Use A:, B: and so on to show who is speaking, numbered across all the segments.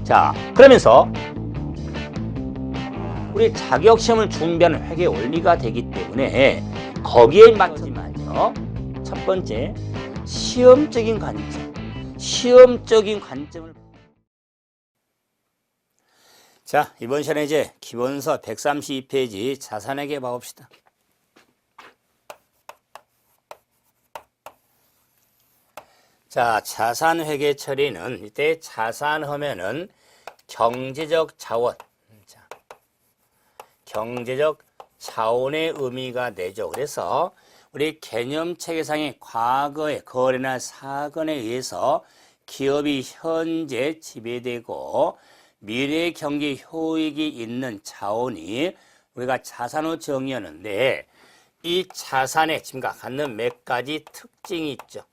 A: 자, 그러면서 우리 자격시험을 준비하는 회계 원리가 되기 때문에 거기에 맞춰지만요. 첫 번째, 시험적인 관점을. 자, 이번 시간에 이제 기본서 132페이지 자산회계 봐봅시다. 자, 자산회계 처리는 이때 자산하면은 경제적 자원, 경제적 자원의 의미가 되죠. 그래서 우리 개념체계상의 과거의 거래나 사건에 의해서 기업이 현재 지배되고 미래 경제 효익이 있는 자원이 우리가 자산으로 정의하는데, 이 자산에 지금 갖는 몇 가지 특징이 있죠.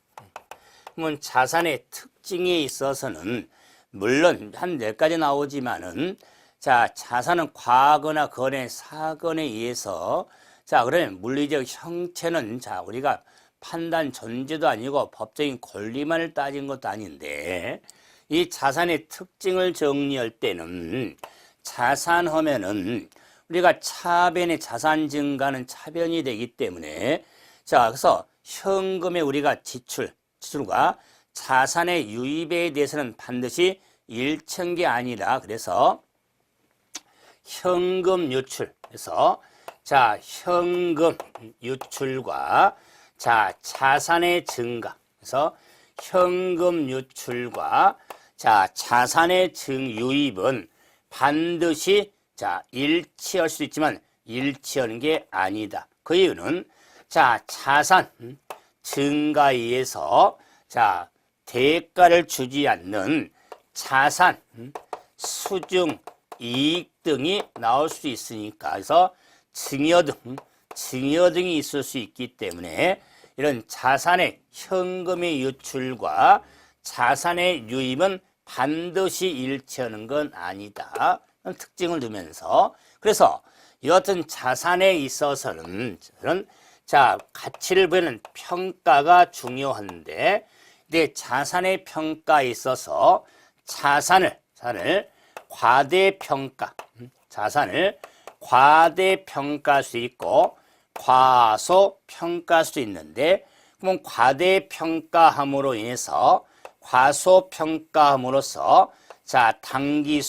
A: 그러면 자산의 특징에 있어서는 물론 한 4가지 나오지만은, 자, 자산은 과거나 거래 사건에 의해서, 자, 그러면 물리적 형체는, 자, 우리가 판단 전제도 아니고 법적인 권리만을 따진 것도 아닌데, 이 자산의 특징을 정리할 때는 자산하면은 우리가 차변의 자산 증가는 차변이 되기 때문에, 자, 그래서 현금의 우리가 지출과 자산의 유입에 대해서는 반드시 일천계 아니라, 그래서 현금 유출, 그래서 자, 현금 유출과 자, 자산의 증가, 그래서 현금 유출과 자, 자산의 유입은 반드시 자, 일치할 수 있지만 일치하는 게 아니다. 그 이유는 자, 자산 증가에 의해서 자, 대가를 주지 않는 자산 수중 이익 등이 나올 수 있으니까, 그래서 증여등이 있을 수 있기 때문에 이런 자산의 현금의 유출과 자산의 유입은 반드시 일치하는 건 아니다. 특징을 두면서, 그래서 여하튼 자산에 있어서는 자, 가치를 보이는 평가가 중요한데, 근데 자산의 평가에 있어서 자산을 과대평가, 자산을 과대평가할 수 있고 과소평가할 수 있는데, 그러면 과대평가함으로 인해서 과소평가함으로써 자, 당기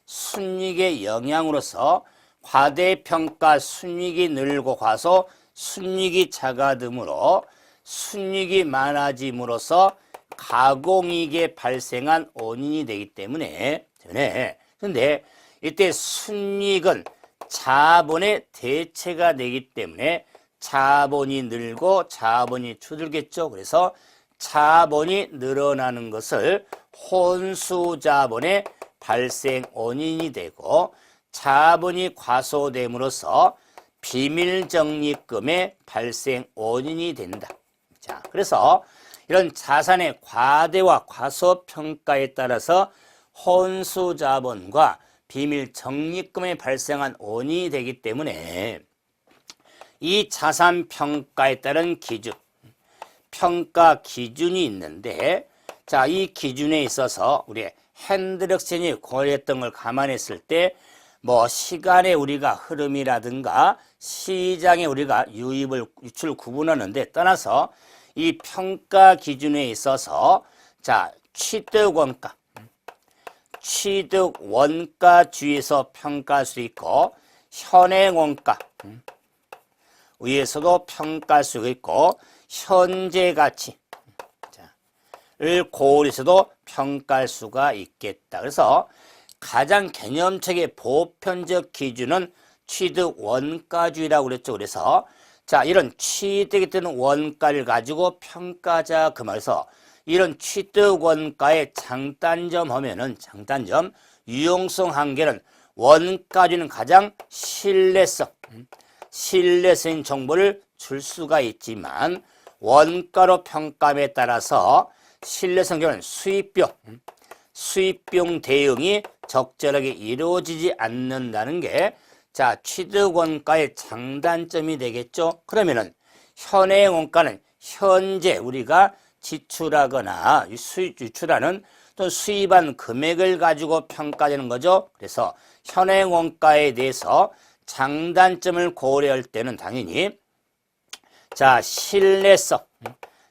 A: 순이익의 영향으로서 과대평가 순이익이 늘고 과소 순이익이 작아짐으로 순이익이 많아짐으로써 가공이익에 발생한 원인이 되기 때문에, 그런데 이때 순이익은 자본의 대체가 되기 때문에 자본이 늘고 자본이 줄겠죠. 그래서 자본이 늘어나는 것을 혼수자본의 발생 원인이 되고, 자본이 과소됨으로써 비밀적립금의 발생 원인이 된다. 자, 그래서 이런 자산의 과대와 과소평가에 따라서 혼수자본과 비밀적립금에 발생한 원인이 되기 때문에 이 자산평가에 따른 기준, 평가 기준이 있는데, 자, 이 기준에 있어서 우리 핸드력센이 고려했던 걸 감안했을 때, 뭐 시간의 우리가 흐름이라든가 시장에 우리가 유출 구분하는데 떠나서 이 평가 기준에 있어서 자, 취득 원가주의에서 평가할 수 있고, 현행 원가 위에서도 평가할 수 있고, 현재 가치를 고려해서도 평가할 수가 있겠다. 그래서 가장 개념책의 보편적 기준은 취득 원가주의라고 그랬죠. 그래서 자, 이런 취득이 되는 원가를 가지고 평가자, 그 말에서 이런 취득 원가의 장단점 하면은, 장단점 유용성 한계는 원가주의는 가장 신뢰성인 정보를 줄 수가 있지만, 원가로 평가함에 따라서 신뢰성 경우는 수입병 대응이 적절하게 이루어지지 않는다는 게 자, 취득 원가의 장단점이 되겠죠. 그러면은 현행 원가는 현재 우리가 지출하거나 유출하는 또 수입한 금액을 가지고 평가되는 거죠. 그래서 현행 원가에 대해서 장단점을 고려할 때는 당연히 자,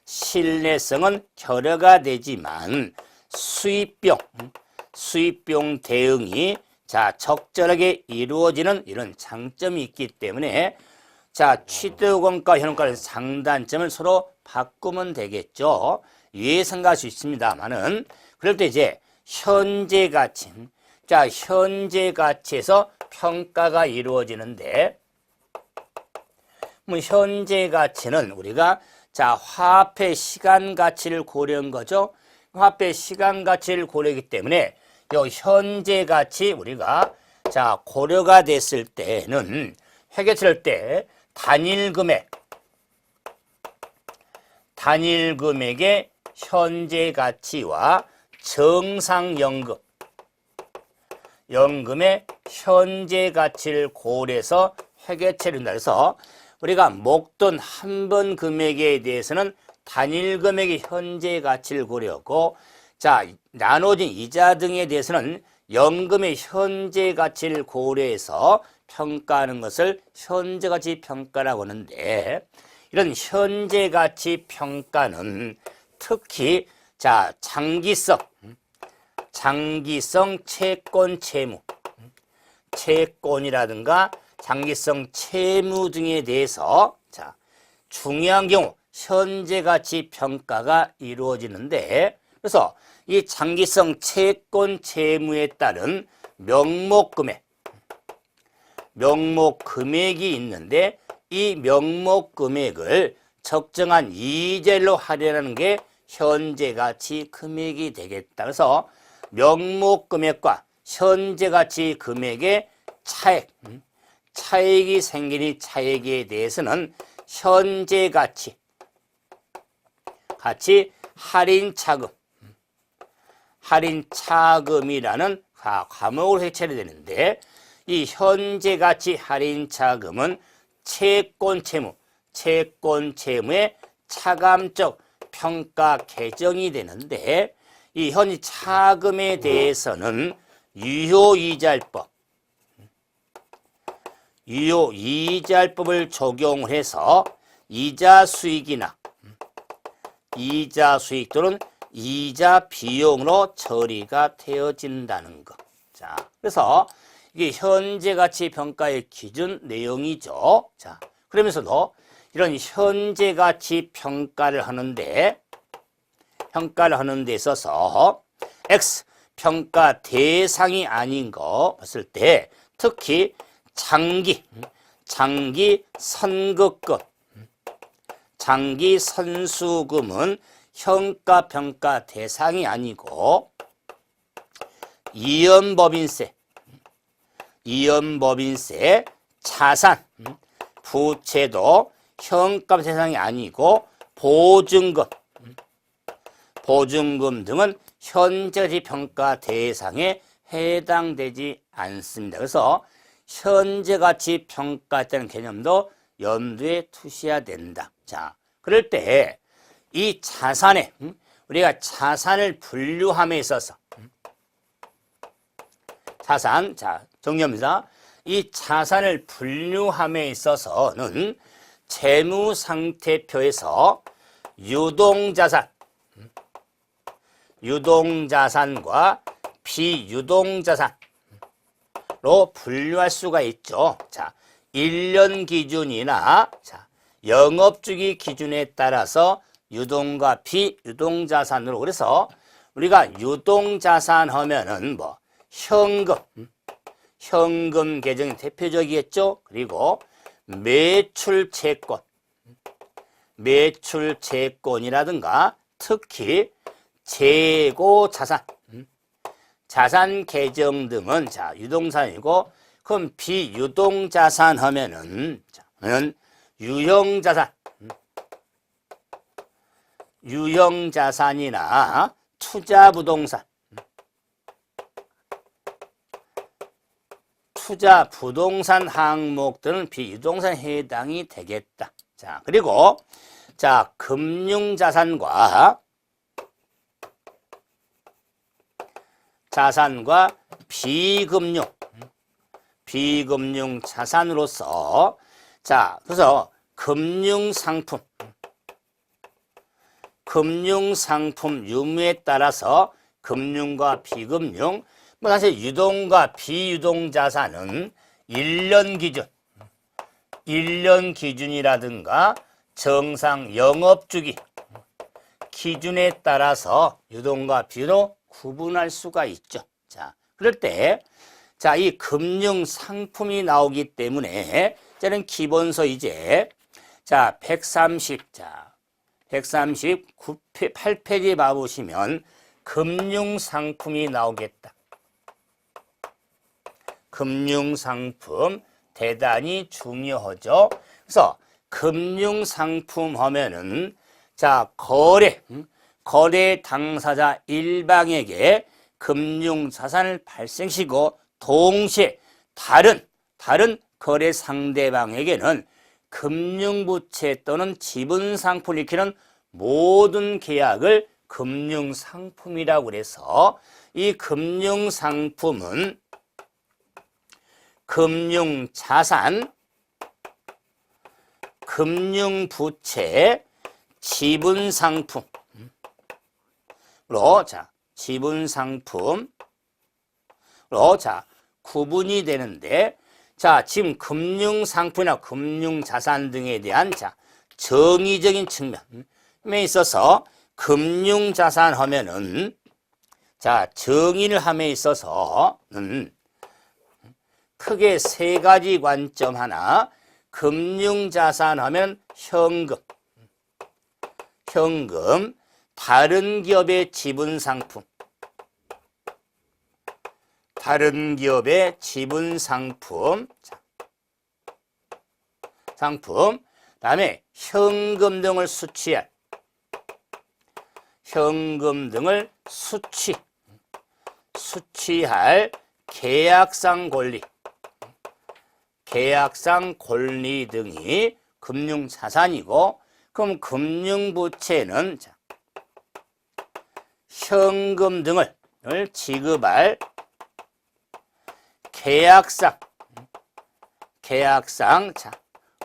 A: 신뢰성은 결여가 되지만 수입비용 대응이 자, 적절하게 이루어지는 이런 장점이 있기 때문에 자, 취득원가, 현원가의 장단점을 서로 바꾸면 되겠죠. 왜 생각할 수 있습니다만은 그럴 때 이제 현재 가치, 자, 현재 가치에서 평가가 이루어지는데 현재 가치는 우리가 자, 화폐 시간 가치를 고려한 거죠. 화폐 시간 가치를 고려하기 때문에 요 현재 가치 우리가 자, 고려가 됐을 때는 회계처할 때 단일 금액의 현재 가치와 연금의 현재 가치를 고려해서 회계처리를 한다. 그래서 우리가 목돈 한 번 금액에 대해서는 단일 금액의 현재 가치를 고려하고 자, 나눠진 이자 등에 대해서는 연금의 현재 가치를 고려해서 평가하는 것을 현재 가치 평가라고 하는데 이런 현재 가치 평가는 특히 자, 장기성 채권이라든가 장기성 채무 등에 대해서 자, 중요한 경우 현재 가치 평가가 이루어지는데 그래서 이 장기성 채권 채무에 따른 명목 금액이 있는데 이 명목 금액을 적정한 이자율로 할인하는 게 현재 가치 금액이 되겠다. 그래서 명목 금액과 현재 가치 금액의 차액이 생기는 차액에 대해서는 현재 가치 할인 차금이라는 과목을 해체해야 되는데 이 현재 가치 할인 차금은 채권 채무의 차감적 평가 개정이 되는데 이 현재 차금에 대해서는 유효이자율법을 적용을 해서 이자 수익 또는 이자 비용으로 처리가 되어진다는 것. 자, 그래서 이게 현재 가치 평가의 기준 내용이죠. 자, 그러면서도 이런 현재 가치 평가를 하는 데 있어서 X 평가 대상이 아닌 거 봤을 때 특히 장기 선수금은 평가 대상이 아니고 이연법인세, 자산, 부채도 현가 대상이 아니고 보증금 등은 현재 평가 대상에 해당되지 않습니다. 그래서 현재 가치 평가했다는 개념도 염두에 두셔야 된다. 자, 그럴 때 이 자산에 우리가 자산을 분류함에 있어서 자, 정리합니다. 이 자산을 분류함에 있어서는 재무상태표에서 유동자산과 비유동자산로 분류할 수가 있죠. 자, 1년 기준이나 자, 영업주기 기준에 따라서 유동과 비유동자산으로 그래서 우리가 유동자산 하면은 뭐 현금 계정이 대표적이겠죠. 그리고 매출채권이라든가 특히 재고자산, 자산 계정 등은 자, 유동산이고 그럼 비유동자산 하면은 유형자산이나 투자 부동산 항목들은 비유동산에 해당이 되겠다. 자, 그리고 자, 금융자산과 자산과 비금융 자산으로서 자, 그래서 금융상품 유무에 따라서 금융과 비금융, 뭐 사실 유동과 비유동 자산은 1년 기준이라든가 정상 영업주기 기준에 따라서 유동과 비유동 구분할 수가 있죠. 자, 그럴 때, 자, 이 금융 상품이 나오기 때문에, 저는 기본서 이제, 자, 138페이지 봐보시면, 금융 상품이 나오겠다. 금융 상품 대단히 중요하죠. 그래서, 금융 상품 하면은, 자, 거래 당사자 일방에게 금융 자산을 발생시키고 동시에 다른 거래 상대방에게는 금융부채 또는 지분상품을 일으키는 모든 계약을 금융상품이라고 그래서 이 금융상품은 금융자산, 금융부채, 지분상품으로 자 지분상품으로 자 구분이 되는데 자 지금 금융상품이나 금융자산 등에 대한 자 정의적인 측면에 있어서 금융자산 하면은 자 정의를 함에 있어서는 크게 세 가지 관점 하나 금융자산 하면 현금, 다른 기업의 지분상품, 그다음에 현금 등을 수취할 계약상 권리 등이 금융자산이고 그럼 금융부채는 자, 현금 등을 지급할 계약상 자,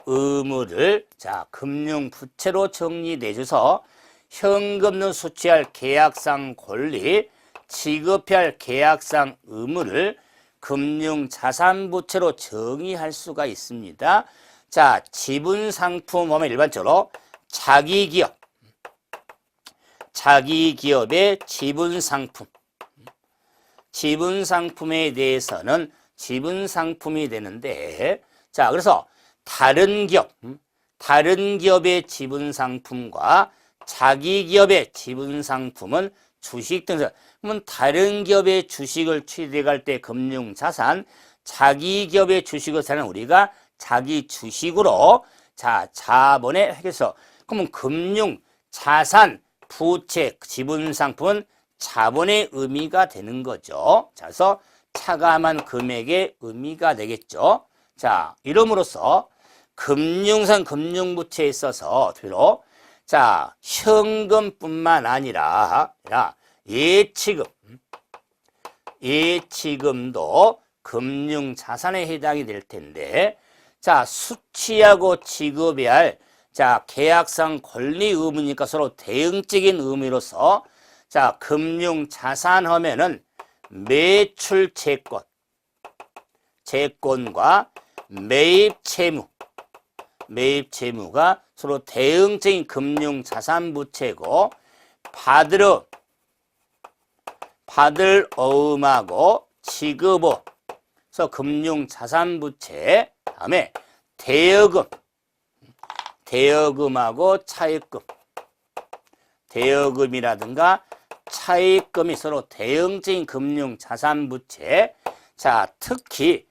A: 의무를 자, 금융부채로 정리되셔서 현금 등 수취할 계약상 권리, 지급할 계약상 의무를 금융자산부채로 정의할 수가 있습니다. 자, 지분상품 하면 일반적으로 자기기업의 지분상품에 대해서는 지분상품이 되는데 자, 그래서 다른 기업의 지분상품과 자기기업의 지분상품은 주식 등에서 그러면 다른 기업의 주식을 취득할 때 금융자산, 자기기업의 주식을 사는 우리가 자기 주식으로 자 자본에 해서 그러면 금융 자산 부채 지분상품은 자본의 의미가 되는 거죠. 자, 그래서 차감한 금액의 의미가 되겠죠. 자, 이름으로써 금융상 금융부채에 있어서 비록 자 현금뿐만 아니라 예치금도 금융자산에 해당이 될 텐데 자, 수취하고 지급해야 할 자, 계약상 권리 의무니까 서로 대응적인 의미로서 자, 금융자산 하면은 매출 채권과 매입 채무가 서로 대응적인 금융자산 부채고 받을 어음하고 지급어 그래서 금융자산 부채 다음에 대여금하고 대여금이라든가 차입금이 서로 대응적인 금융자산 부채 자 특히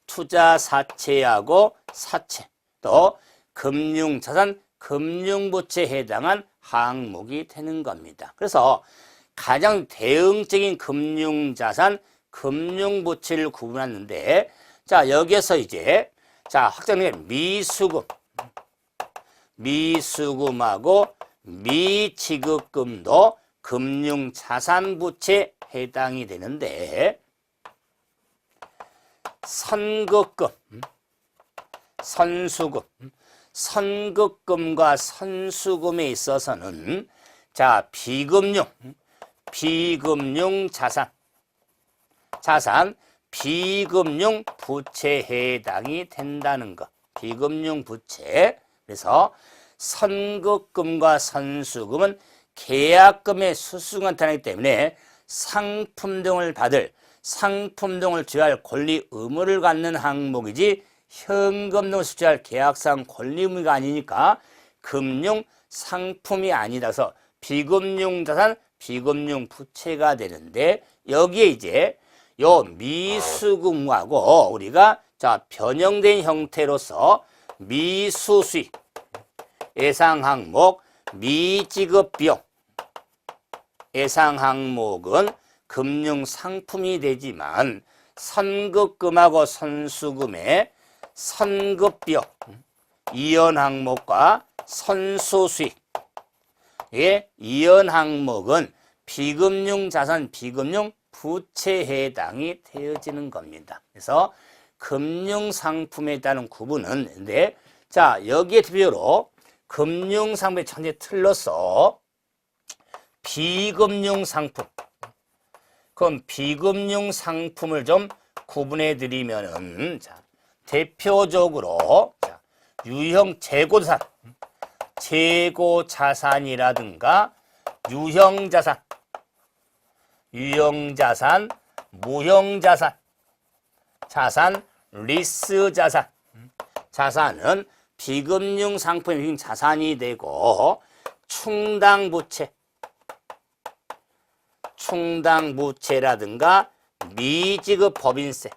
A: 투자사채하고 사채 또 금융자산 금융부채에 해당한 항목이 되는 겁니다. 그래서 가장 대응적인 금융자산 금융부채를 구분하는데 자 여기에서 이제 자 확정된 미수금하고 미지급금도 금융자산부채에 해당이 되는데 선급금, 선수금, 선급금과 선수금에 있어서는 자 비금융 자산 비금융 부채에 해당이 된다는 것. 비금융 부채. 그래서 선급금과 선수금은 계약금의 수수금과 나타나기 때문에 상품 등을 취할 권리 의무를 갖는 항목이지 현금 등을 수취할 계약상 권리 의무가 아니니까 금융 상품이 아니라서 비금융 자산, 비금융 부채가 되는데 여기에 이제 요 미수금하고 우리가 자 변형된 형태로서 미수수익, 예상 항목, 미지급 비용, 예상 항목은 금융 상품이 되지만 선급금하고 선수금의 선급 비용, 이연 항목과 선수수익 의 이연 항목은 비금융 자산, 비금융 부채에 해당이 되어지는 겁니다. 그래서 금융 상품에 따른 구분은 근데 자 여기에 대표로 금융 상품의 천재 틀로서 비금융 상품. 그럼 비금융 상품을 좀 구분해 드리면은 자 대표적으로 자, 유형 재고자산, 재고자산이라든가 유형자산, 무형자산, 리스자산. 자산은 비금융 상품의 자산이 되고 충당부채라든가 미지급 법인세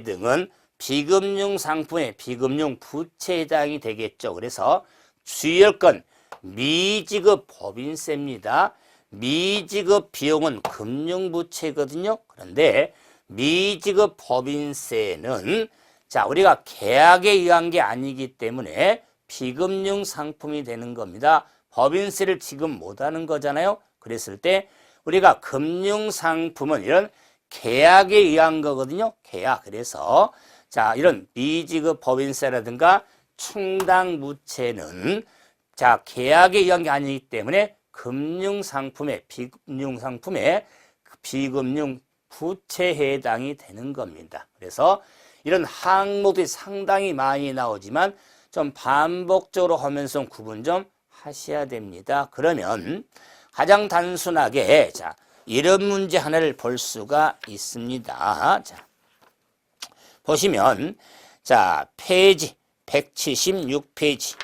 A: 등은 비금융 상품의 비금융 부채에 해당이 되겠죠. 그래서 주의할 건 미지급 법인세입니다. 미지급 비용은 금융부채거든요. 그런데 미지급 법인세는 자 우리가 계약에 의한 게 아니기 때문에 비금융 상품이 되는 겁니다. 법인세를 지금 못하는 거잖아요. 그랬을 때 우리가 금융 상품은 이런 계약에 의한 거거든요. 계약. 그래서 자 이런 미지급 법인세라든가 충당부채는 자 계약에 의한 게 아니기 때문에 금융 상품의 비금융 부채에 해당이 되는 겁니다. 그래서 이런 항목들이 상당히 많이 나오지만 좀 반복적으로 하면서 구분 좀 하셔야 됩니다. 그러면 가장 단순하게 자 이런 문제 하나를 볼 수가 있습니다. 자 보시면 자 페이지 176페이지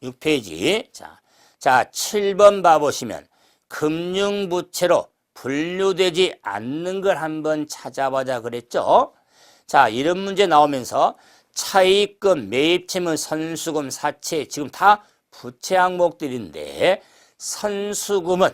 A: 6페이지 자 7번 봐보시면 금융부채로 분류되지 않는 걸 한번 찾아보자 그랬죠. 자 이런 문제 나오면서 차입금, 매입채무, 선수금, 사채 지금 다 부채 항목들인데 선수금은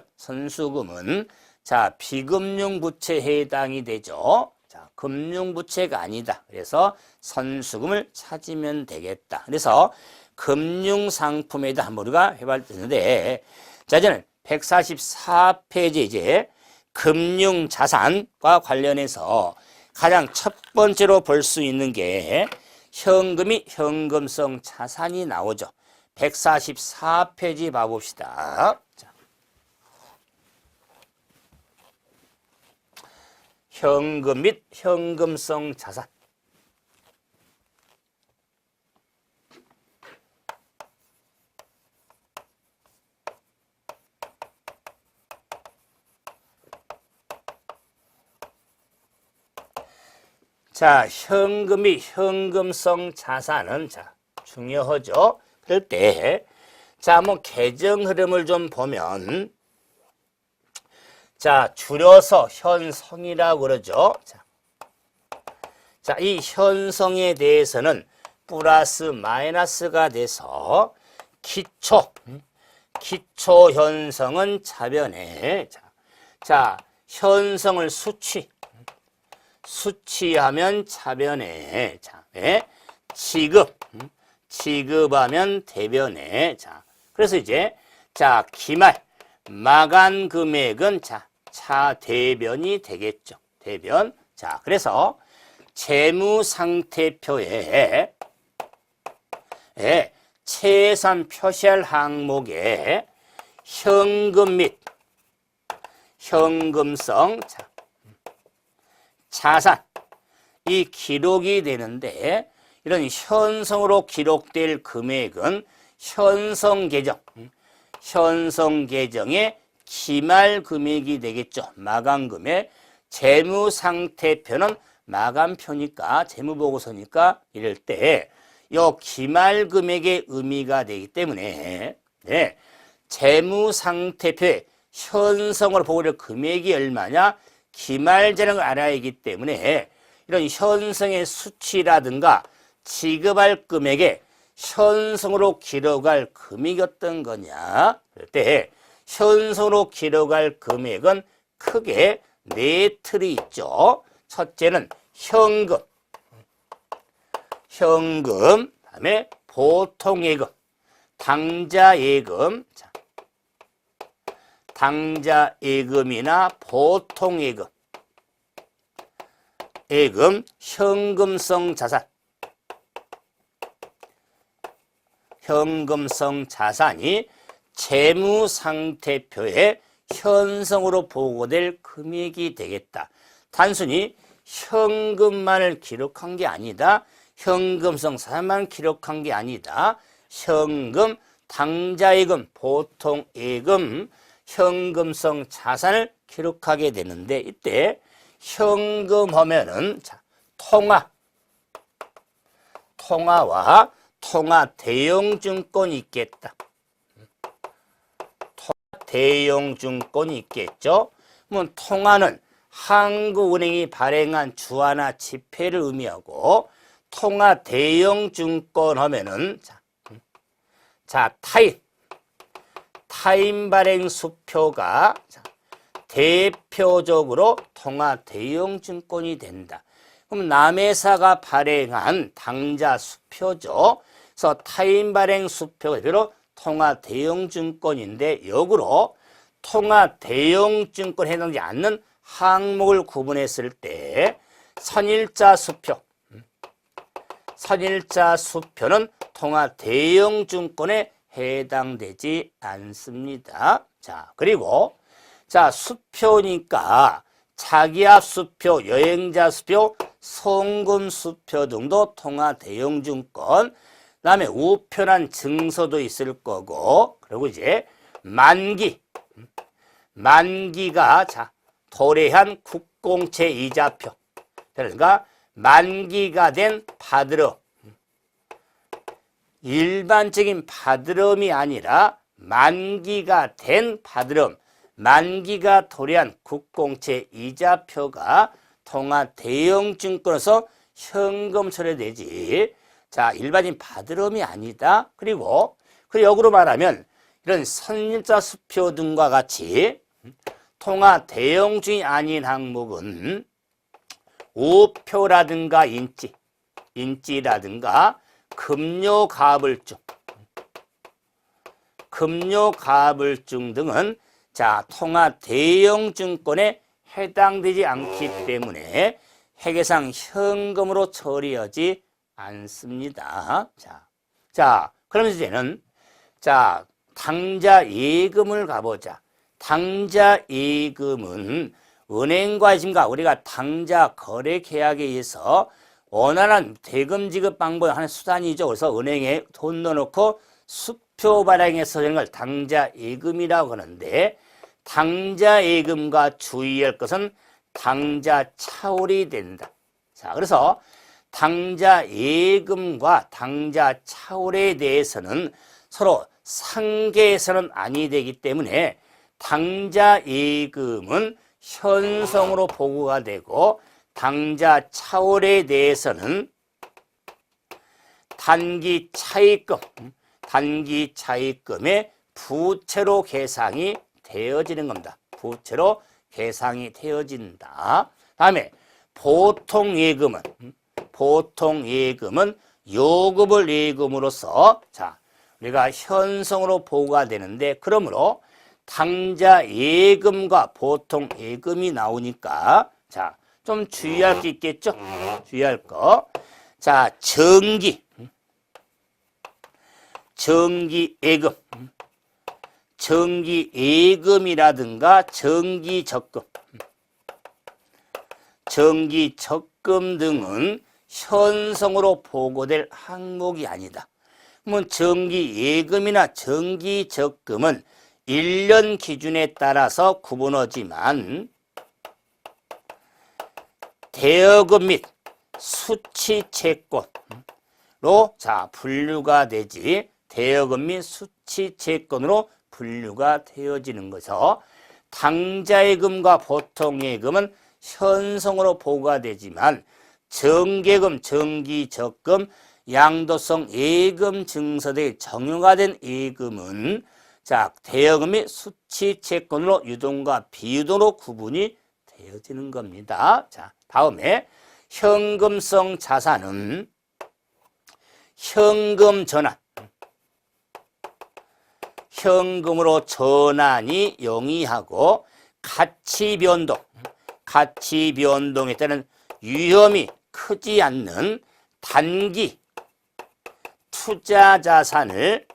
A: 자 비금융 부채에 해당이 되죠. 자 금융 부채가 아니다. 그래서 선수금을 찾으면 되겠다. 그래서 금융 상품에 대한 우리가 해봐야 되는데 자 이제는 144페이지 이제 금융 자산과 관련해서 가장 첫 번째로 볼 수 있는 게 현금이 현금성 자산이 나오죠. 144페이지 봐봅시다. 자, 현금 및 현금성 자산. 자, 현금이 현금성 자산은 자, 중요하죠. 그럴 때 자, 한번 계정 흐름을 좀 보면 자, 줄여서 현성이라고 그러죠. 자, 이 현성에 대해서는 플러스 마이너스가 돼서 기초 현성은 자변에 자, 현성을 수취하면 자변에 지급하면 대변에 자 그래서 이제 자, 기말 마감 금액은 자, 차대변이 되겠죠. 대변. 자, 그래서 재무상태표에 최소한 표시할 항목에 현금 및 현금성 자산 이 기록이 되는데 이런 현성으로 기록될 금액은 현성 계정의 기말 금액이 되겠죠. 마감 금액. 재무상태표는 마감표니까 재무보고서니까 이럴 때 요 기말 금액의 의미가 되기 때문에 재무상태표에 현성으로 보고될 금액이 얼마냐 기말 재량을 알아야 하기 때문에 이런 현성의 수치라든가 지급할 금액에 현성으로 기록할 금액이 어떤 거냐 그럴 때 현성으로 기록할 금액은 크게 네 틀이 있죠. 첫째는 현금, 다음에 보통예금, 당자예금, 당자예금이나 보통예금, 현금성 자산, 현금성 자산이 재무상태표에 현성으로 보고될 금액이 되겠다. 단순히 현금만을 기록한 게 아니다. 현금성 자산만 기록한 게 아니다. 현금, 당자예금, 보통예금, 현금성 자산을 기록하게 되는데 이때 현금 하면은 자, 통화와 통화 대용증권이 있겠다. 대용증권이 있겠죠. 그러면 통화는 한국은행이 발행한 주화나 지폐를 의미하고 통화 대용증권 하면은 자 타인 발행 수표가 대표적으로 통화 대용증권이 된다. 그럼 남회사가 발행한 당자 수표죠. 그래서 타인 발행 수표가 대표로 통화 대용증권인데 역으로 통화 대용증권에 해당되지 않는 항목을 구분했을 때 선일자 수표는 통화 대용증권에 해당되지 않습니다. 자, 그리고 자, 수표니까 자기압 수표, 여행자 수표, 송금 수표 등도 통화 대용증권. 그다음에 우편한 증서도 있을 거고, 그리고 이제 만기가 자 도래한 국공채 이자표. 그러니까 만기가 된 받으름. 일반적인 받으름이 아니라 만기가 된 받으름. 만기가 도래한 국공채 이자표가 통화 대용증권에서 현금 처리되지. 자, 일반인 받으름이 아니다. 그리고 역으로 말하면 이런 선일자 수표 등과 같이 통화 대용증이 아닌 항목은 우표라든가 인지라든가 금료가불증 등은 자, 통화 대용증권에 해당되지 않기 때문에 회계상 현금으로 처리하지 않습니다. 자, 그러면 이제는 자, 당자예금을 가보자. 당자예금은 은행과의 지금과 우리가 당자 거래 계약에 의해서 원활한 대금 지급 방법의 하나의 수단이죠. 그래서 은행에 돈 넣어놓고 수표 발행해서 되는 걸 당자예금이라고 하는데 당자예금과 주의할 것은 당자 차월이 된다. 자, 그래서 당자예금과 당자 차월에 대해서는 서로 상계해서는 아니 되기 때문에 당자예금은 현성으로 보고가 되고 당자 차월에 대해서는 단기 차입금의 부채로 계상이 되어지는 겁니다. 부채로 계상이 되어진다. 다음에 보통예금은 요금을 예금으로서 자, 우리가 현성으로 보고가 되는데, 그러므로 당좌 예금과 보통 예금이 나오니까, 자, 좀 주의할 게 있겠죠? 주의할 거. 자, 정기 예금, 정기 예금이라든가 정기 적금 등은 현성으로 보고될 항목이 아니다. 그러면 정기 예금이나 정기 적금은 1년 기준에 따라서 구분하지만 대여금 및 수취채권으로 자 분류가 되지, 대여금 및 수취채권으로 분류가 되어지는 것이죠. 당좌예금과 보통예금은 현성으로 보고가 되지만 정계금, 정기적금, 양도성 예금 증서대에 정형화 된 예금은 자 대여금 및 수취채권으로 유동과 비유동으로 구분이 되어지는 겁니다. 자, 다음에 현금성 자산은 현금 전환, 현금으로 전환이 용이하고 가치 변동에 따른 위험이 크지 않는 단기 투자 자산을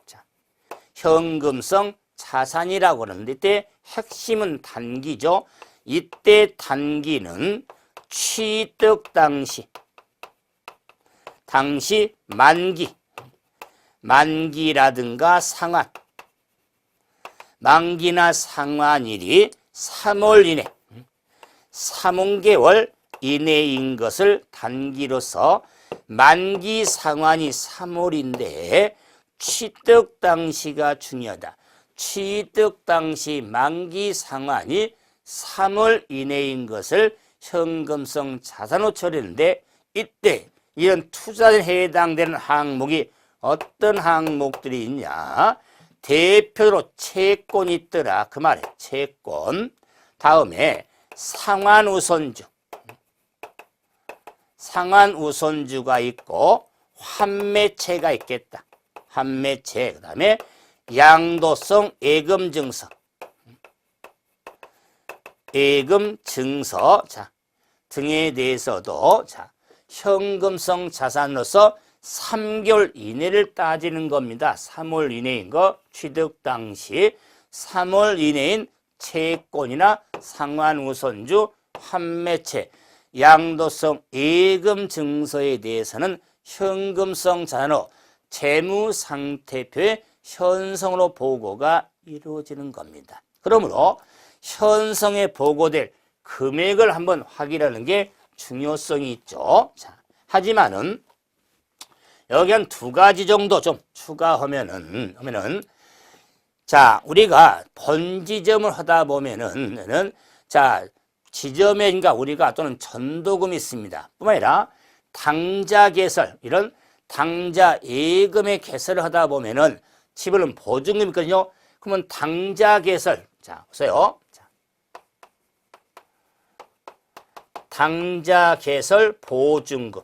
A: 현금성 자산이라고 하는데, 이때 핵심은 단기죠. 이때 단기는 취득 당시 만기라든가 상환, 만기나 상환일이 3월 이내, 3개월 이내인 것을 단기로서 만기 상환이 3월인데 취득 당시가 중요하다. 취득 당시 만기 상환이 3월 이내인 것을 현금성 자산으로 처리하는데, 이때 이런 투자에 해당되는 항목이 어떤 항목들이 있냐? 대표로 채권이 있더라. 그 말이에요. 채권. 다음에 상환우선주가 있고 환매채가 있겠다. 환매채. 그 다음에 양도성 예금증서. 자, 등에 대해서도 자, 현금성 자산으로서 3개월 이내를 따지는 겁니다. 3월 이내인 거 취득 당시 3월 이내인 채권이나 상환우선주, 환매채, 양도성 예금 증서에 대해서는 현금성 자산으로 재무상태표의 현성으로 보고가 이루어지는 겁니다. 그러므로 현성에 보고될 금액을 한번 확인하는 게 중요성이 있죠. 자, 하지만은 여기 한 2가지 정도 좀 추가하면은 자, 우리가 본지점을 하다 보면은 자, 지점에 그러니까 우리가 또는 전도금이 있습니다. 뿐만 아니라 당좌 개설, 이런 당좌 예금의 개설을 하다 보면은 집에는 보증금이 있거든요. 그러면 당좌 개설, 자, 보세요. 자, 당좌 개설 보증금.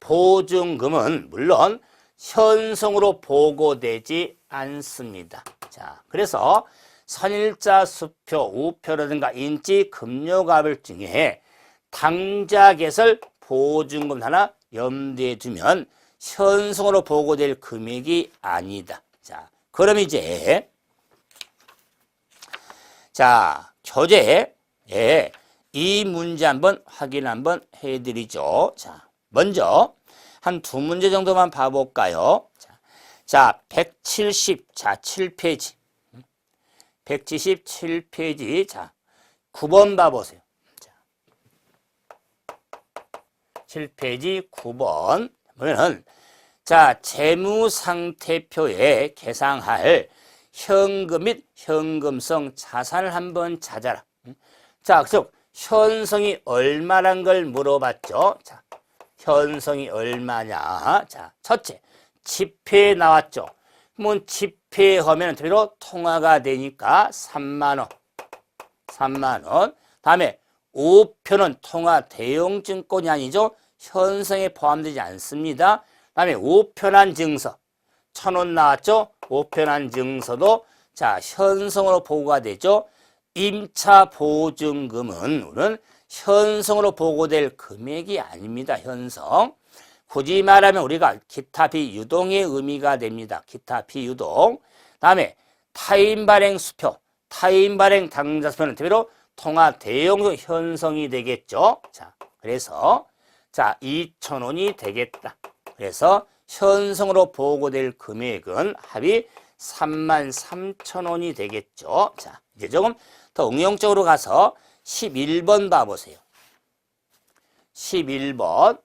A: 보증금은 물론 현성으로 보고되지 않습니다. 자, 그래서 선일자 수표, 우표라든가 인지 급료가별 중에 당좌 개설 보증금 하나 염두에 두면 현성으로 보고될 금액이 아니다. 자, 그럼 이제 자, 교재에 이 문제 한번 확인 한번 해드리죠. 자, 먼저 한 2문제 정도만 봐볼까요? 자, 170, 자, 7페이지. 177페이지. 자, 9번 봐보세요. 자, 7페이지 9번. 보면은, 자, 재무상태표에 계상할 현금 및 현금성 자산을 한번 찾아라. 자, 즉, 현성이 얼마란 걸 물어봤죠. 자, 현성이 얼마냐. 자, 첫째, 지폐에 나왔죠. 그러면 지폐하면 대로 통화가 되니까 3만원. 3만원. 다음에 우표는 통화 대용증권이 아니죠. 현성에 포함되지 않습니다. 다음에 우편한 증서. 1,000원 나왔죠? 보편한 증서도 자, 현성으로 보고가 되죠. 임차 보증금은 우리는 현성으로 보고될 금액이 아닙니다. 현성. 굳이 말하면 우리가 기타 비유동의 의미가 됩니다. 기타 비유동. 다음에 타인 발행 수표, 타인 발행 당좌 수표는 대비로 통화 대용도 현성이 되겠죠. 자, 그래서 자, 2,000원이 되겠다. 그래서 현성으로 보고될 금액은 합이 33,000원이 되겠죠. 자, 이제 조금 더 응용적으로 가서 11번 봐보세요. 11번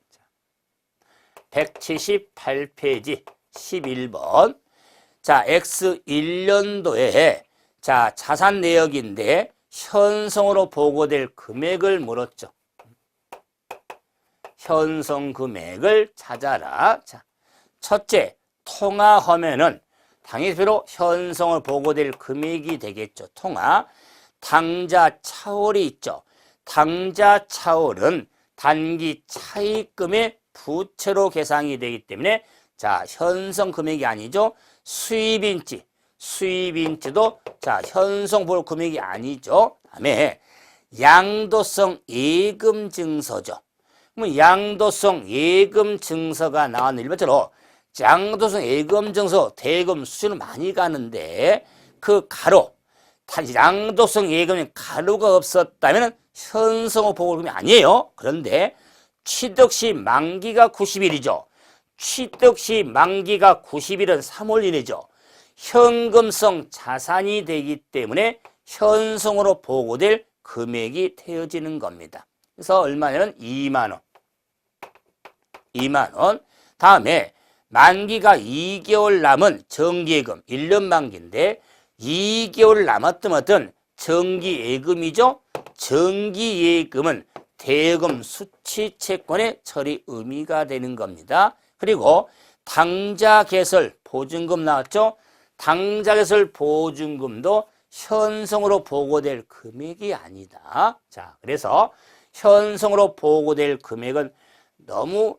A: 178페이지 11번 자, X 1년도에 자, 자산 내역인데 현성으로 보고될 금액을 물었죠. 현성 금액을 찾아라. 자, 첫째, 통화하면은 당일표로 현성을 보고될 금액이 되겠죠. 통화. 당좌 차월이 있죠. 당좌 차월은 단기 차입금의 부채로 계산이 되기 때문에 자, 현성 금액이 아니죠. 수입인지, 수입인지도 자, 현성 볼 금액이 아니죠. 다음에 양도성 예금 증서죠. 그러면 양도성 예금 증서가 나왔는 일반적으로 양도성 예금 증서 대금 수수료는 많이 가는데 그 가로 양도성 예금에 가로가 없었다면 현성호 보고금이 아니에요. 그런데 취득시 만기가 90일이죠. 취득시 만기가 90일은 3월 1일이죠. 현금성 자산이 되기 때문에 현성으로 보고될 금액이 되어지는 겁니다. 그래서 얼마냐면 2만 원. 2만 원. 다음에 만기가 2개월 남은 정기예금 1년 만기인데 2개월 남았던 정기예금이죠. 정기예금은 대금 수취 채권의 처리 의미가 되는 겁니다. 그리고 당좌 개설 보증금 나왔죠. 당좌 개설 보증금도 현성으로 보고될 금액이 아니다. 자, 그래서 현성으로 보고될 금액은 너무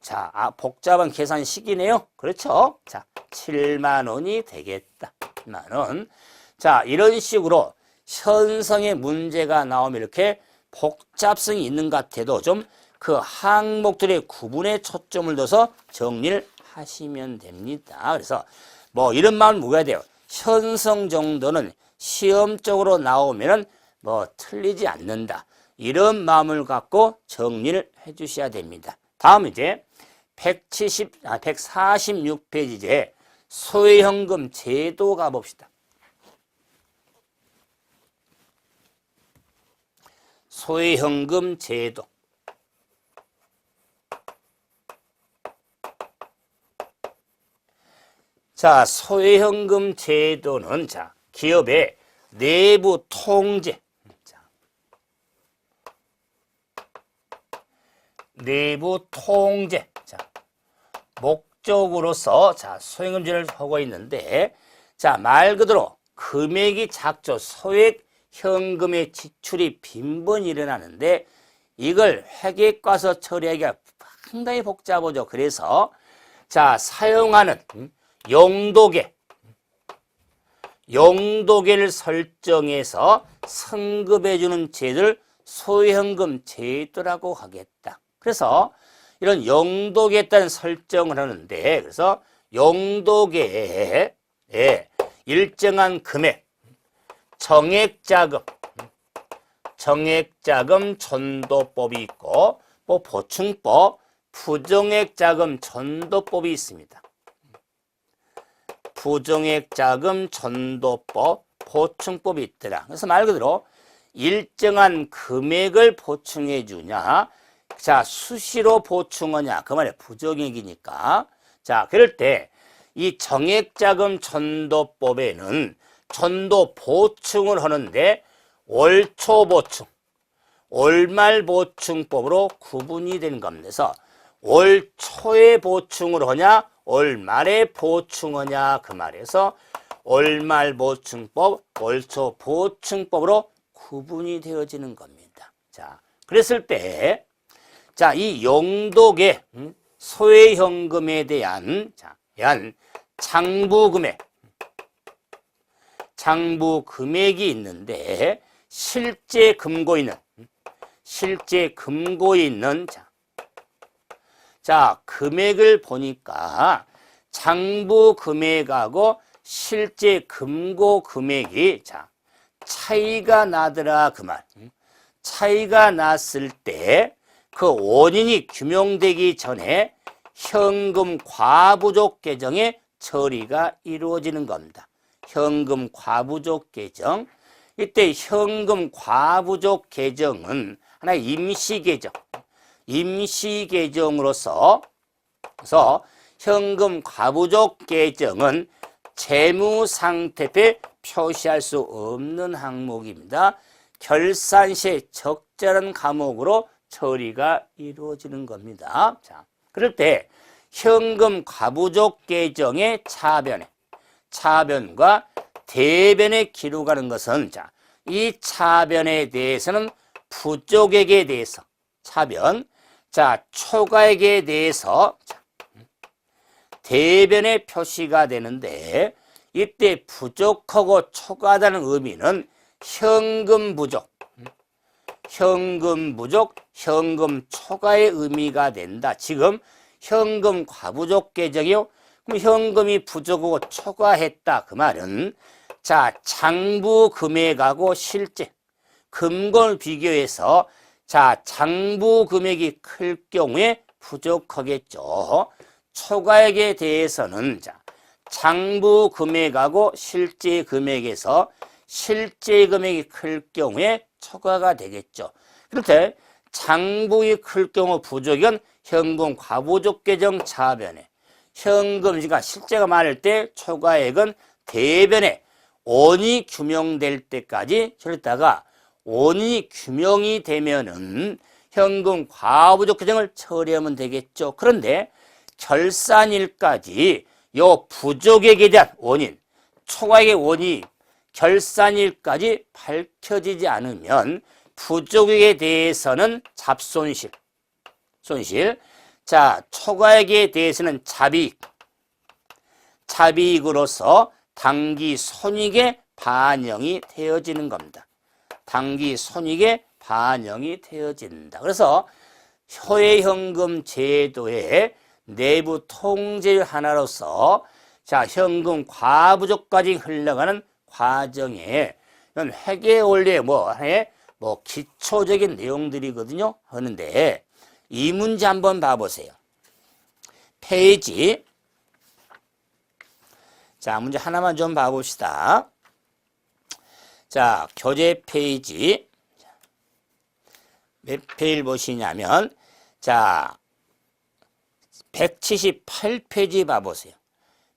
A: 복잡한 계산식이네요. 그렇죠? 자, 7만 원이 되겠다. 7만 원. 자, 이런 식으로 현성의 문제가 나오면 이렇게 복잡성이 있는 것 같아도 좀 그 항목들의 구분에 초점을 둬서 정리를 하시면 됩니다. 그래서 뭐 이런 마음을 먹어야 돼요. 현성 정도는 시험적으로 나오면은 뭐 틀리지 않는다. 이런 마음을 갖고 정리를 해 주셔야 됩니다. 다음 이제 146페이지 이제 소외현금 제도 가봅시다. 소외현금 제도. 자, 소외현금 제도는 자, 기업의 내부 통제. 자, 내부 통제. 자, 목적으로서 자, 소외현금제를 하고 있는데 자, 말 그대로 금액이 작죠. 소액 현금의 지출이 빈번히 일어나는데 이걸 회계과서 처리하기가 상당히 복잡하죠. 그래서 자, 사용하는 용도계를 설정해서 성급해주는 제도를 소외현금 제도라고 하겠다. 그래서 이런 용도계에 따른 설정을 하는데 그래서 용도계에 일정한 금액 정액자금 전도법이 있고 뭐 보충법, 부정액자금 전도법이 있습니다. 부정액자금 전도법, 보충법이 있더라. 그래서 말 그대로 일정한 금액을 보충해 주냐, 자, 수시로 보충하냐, 그 말에 부정액이니까. 자, 그럴 때 이 정액자금 전도법에는 전도 보충을 하는데 월초 보충, 월말 보충법으로 구분이 되는 겁니다. 그래서 월 초에 보충을 하냐, 월 말에 보충하냐 그 말에서 월말 보충법, 월초 보충법으로 구분이 되어지는 겁니다. 자, 그랬을 때, 자, 이 용도계 소외현금에 대한 장부 금액이 있는데 실제 금고에 있는 자, 금액을 보니까 장부 금액하고 실제 금고 금액이 차이가 나더라 그 말. 차이가 났을 때 그 원인이 규명되기 전에 현금 과부족 계정의 처리가 이루어지는 겁니다. 현금 과부족 계정. 이때 현금 과부족 계정은 하나의 임시 계정. 임시 계정으로서 그래서 현금 과부족 계정은 재무 상태표에 표시할 수 없는 항목입니다. 결산 시에 적절한 과목으로 처리가 이루어지는 겁니다. 자, 그럴 때 현금 과부족 계정의 차변과 대변에 기록하는 것은 이 차변에 대해서는 부족액에 대해서 차변, 초과액에 대해서 대변에 표시가 되는데 이때 부족하고 초과하다는 의미는 현금 부족, 현금 초과의 의미가 된다. 지금 현금 과부족 계정이요. 그럼 현금이 부족하고 초과했다. 그 말은 장부 금액하고 실제 금고를 비교해서 장부 금액이 클 경우에 부족하겠죠. 초과액에 대해서는 장부 금액하고 실제 금액에서 실제 금액이 클 경우에 초과가 되겠죠. 그럴 때 장부가 클 경우 부족은 현금 과부족 계정 차변에 현금이가 실제가 많을 때 초과액은 대변에 원이 규명될 때까지 처리했다가 원인이 규명이 되면은 현금 과부족 계정을 처리하면 되겠죠. 그런데 결산일까지 요 부족액에 대한 원인, 초과액의 원인이 결산일까지 밝혀지지 않으면 부족액에 대해서는 잡손실, 초과액에 대해서는 잡이익으로서 당기 손익에 반영이 되어지는 겁니다. 당기 손익에 반영이 되어진다. 그래서 효액현금 제도의 내부 통제 하나로서 현금 과부족까지 흘러가는 과정에 회계 원리의 기초적인 내용들이거든요. 하는데 이 문제 한번 봐보세요. 페이지 문제 하나만 좀 봐봅시다. 교재 페이지 몇 페이지를 보시냐면 178페이지 봐보세요.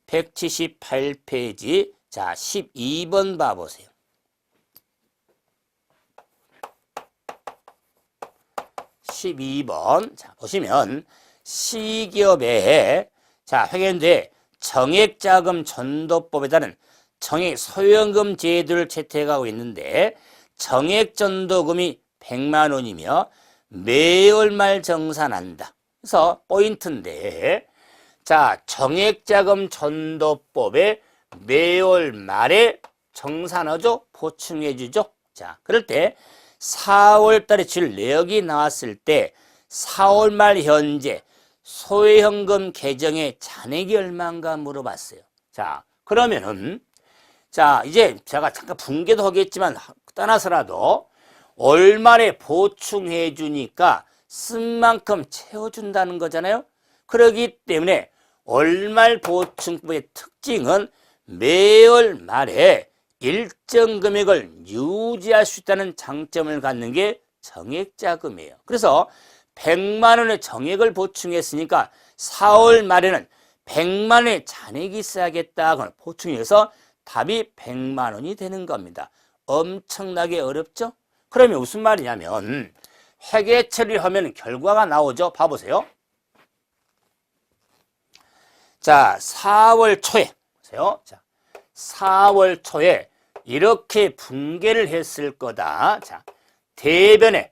A: 178페이지 12번 봐보세요. 12번 보시면 C기업에 회계연도에 정액자금 전도법에 따른 정액 소형금 제도를 채택하고 있는데 정액 전도금이 100만 원이며 매월 말 정산한다. 그래서 포인트인데 정액자금 전도법에 매월 말에 정산하죠. 보충해 주죠. 그럴 때 4월 달에 줄 내역이 나왔을 때 4월 말 현재 소외현금 계정의 잔액이 얼마인가 물어봤어요. 그러면은 이제 제가 잠깐 분개도 하겠지만 떠나서라도 월말에 보충해 주니까 쓴 만큼 채워준다는 거잖아요. 그렇기 때문에 월말 보충법의 특징은 매월 말에 일정 금액을 유지할 수 있다는 장점을 갖는 게 정액자금이에요. 그래서 100만 원의 정액을 보충했으니까 4월 말에는 100만 원의 잔액이 있어야겠다. 그걸 보충해서 답이 100만 원이 되는 겁니다. 엄청나게 어렵죠? 그러면 무슨 말이냐면 회계 처리를 하면 결과가 나오죠. 봐보세요. 4월 초에 보세요. 4월 초에 이렇게 붕괴를 했을 거다. 대변에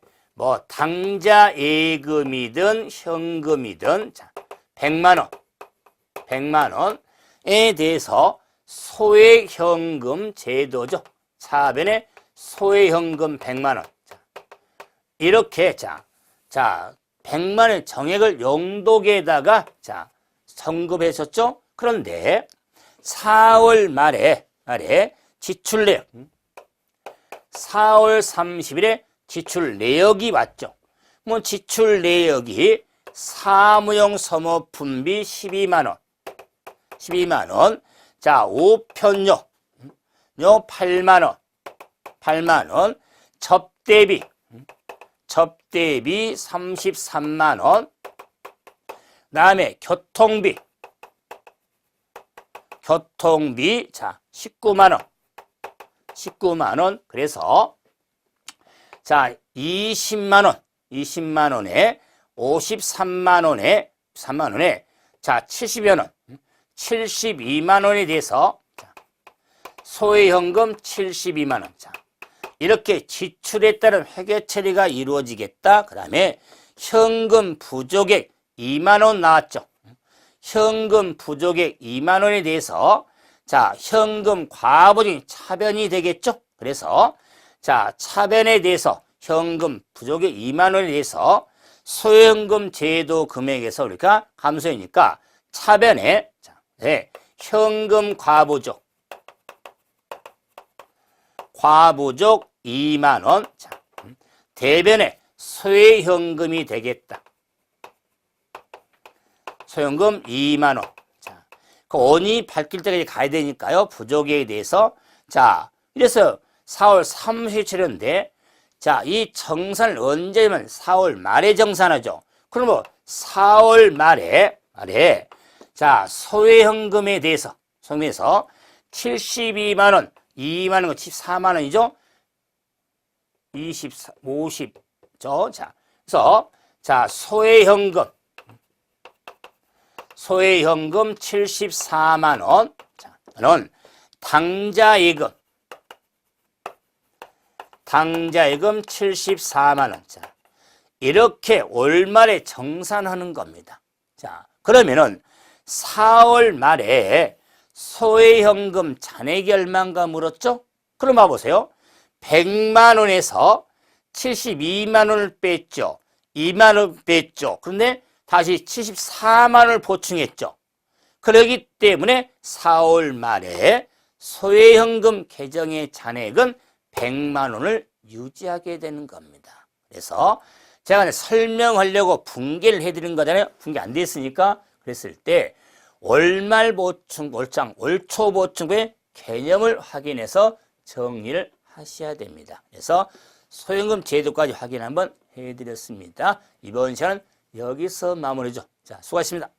A: 당자 예금이든 현금이든 100만 원. 대해서 소액현금 제도죠. 차변에 소액현금 100만 원. 이렇게 자 100만 원 정액을 용도계에다가 성급했었죠. 그런데 4월 말에 지출 내역 4월 30일에 지출 내역이 왔죠. 뭐 지출 내역이 사무용 서모품비 12만 원. 12만 원. 자, 5편료 8만 원. 8만 원. 접대비 33만 원. 그다음에 교통비 자, 19만 원. 19만 원. 그래서 자, 20만 원에 53만 원에 3만 원에 자, 70여 원. 72만 원에 대해서 소액현금 72만 원. 자, 이렇게 지출에 따른 회계 처리가 이루어지겠다. 그다음에 현금 부족액 2만 원 나왔죠. 현금 부족액 2만 원에 대해서 자, 현금 과보증이 차변이 되겠죠. 그래서 자, 차변에 대해서 현금 부족액 2만 원에 대해서 소형금 제도 금액에서 우리가 감소하니까 차변에 현금 과보족 2만 원. 자, 대변에 소액현금이 되겠다. 소형금 2만 원. 자, 그 원이 밝힐 때까지 가야 되니까요. 부족에 대해서. 자, 이래서 4월 30일 치료인데, 자, 이 정산을 언제면 4월 말에 정산하죠. 그러면 4월 말에, 자, 소액현금에 대해서, 72만 원, 2만 원, 14만 원이죠. 24, 50죠. 자, 그래서, 자, 소액현금 74만 원. 자, 는 당자예금 74만 원. 자, 이렇게 월말에 정산하는 겁니다. 자, 그러면은 4월 말에 소액현금 잔액이 얼마인가 물었죠? 그럼 봐보세요. 100만 원에서 72만 원을 뺐죠. 2만 원 뺐죠. 그런데 다시 74만 원을 보충했죠. 그렇기 때문에 4월 말에 소액현금 계정의 잔액은 100만 원을 유지하게 되는 겁니다. 그래서 제가 설명하려고 분개를 해드린 거잖아요. 분개 안 됐으니까 그랬을 때 월말 보충, 월초 보충부의 개념을 확인해서 정리를 하셔야 됩니다. 그래서 소형금 제도까지 확인 한번 해드렸습니다. 이번 시간은 여기서 마무리죠. 자, 수고하셨습니다.